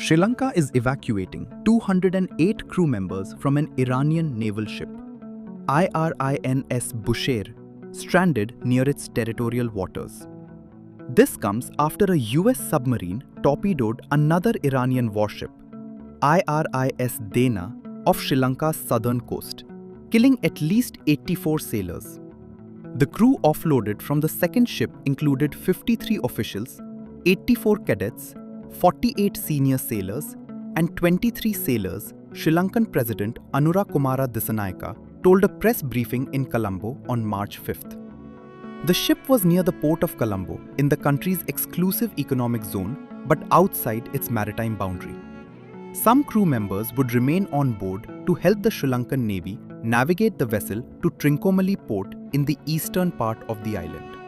Sri Lanka is evacuating 208 crew members from an Iranian naval ship, IRINS Bushehr, stranded near its territorial waters. This comes after a US submarine torpedoed another Iranian warship, IRIS Dana, off Sri Lanka's southern coast, killing at least 84 sailors. The crew offloaded from the second ship included 53 officials, 84 cadets, 48 senior sailors, and 23 sailors, Sri Lankan President Anura Kumara Dissanayaka told a press briefing in Colombo on March 5th. The ship was near the port of Colombo in the country's exclusive economic zone but outside its maritime boundary. Some crew members would remain on board to help the Sri Lankan Navy navigate the vessel to Trincomalee port in the eastern part of the island.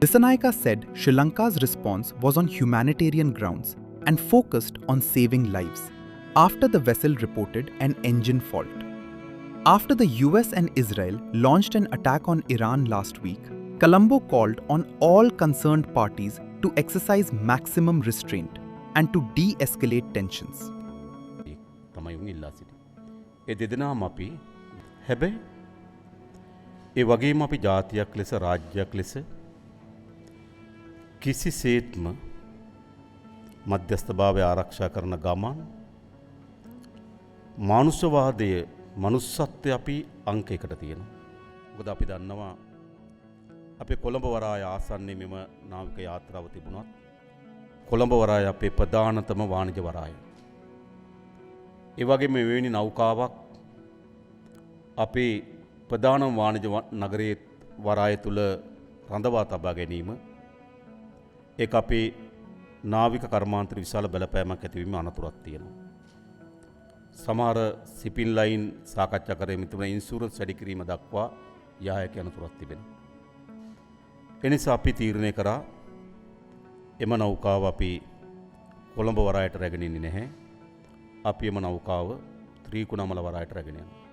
Dissanayaka said Sri Lanka's response was on humanitarian grounds and focused on saving lives after the vessel reported an engine fault. After the US and Israel launched an attack on Iran last week, Colombo called on all concerned parties to exercise maximum restraint and to de-escalate tensions. ඒ දෙදෙනාම අපි හැබැයි ඒ වගේම අපි ජාතියක් ලෙස රාජ්‍යයක් ලෙස කිසිසේත්ම මධ්‍යස්ථභාවය ආරක්ෂා කරන ගමන් මානුෂවාදය මනුස්සත්වය අපි අංක එකට තියෙනවා. මොකද අපි දන්නවා අපේ කොළඹ වරාය ආසන්නයේ මෙම නාවික යාත්‍රාව තිබුණත් කොළඹ වරාය අපේ ප්‍රධානතම වාණිජ වරාය. ඒ වගේම මෙවැනි නෞකාවක් අපේ ප්‍රධාන වාණිජ නගරයේ වරාය තුල රඳවා තබා ගැනීම ඒක අපේ නාවික කර්මාන්තර විශාල බලපෑමක් ඇතිවීම අනතුරක් තියෙනවා. සමහර සිපින් ලයින් සාකච්ඡා කරේ මෙතුන ඉන්ෂුරන්ස් වැඩි කිරීම දක්වා යායක අනතුරක් තිබෙනවා. එනිසා අපි තීරණය කරා එම නෞකාව අපි කොළඹ වරායට රැගෙන ඉන්නේ නැහැ. අපි එම නෞකාව ත්‍රිකුණාමල වරායට රැගෙන යනවා.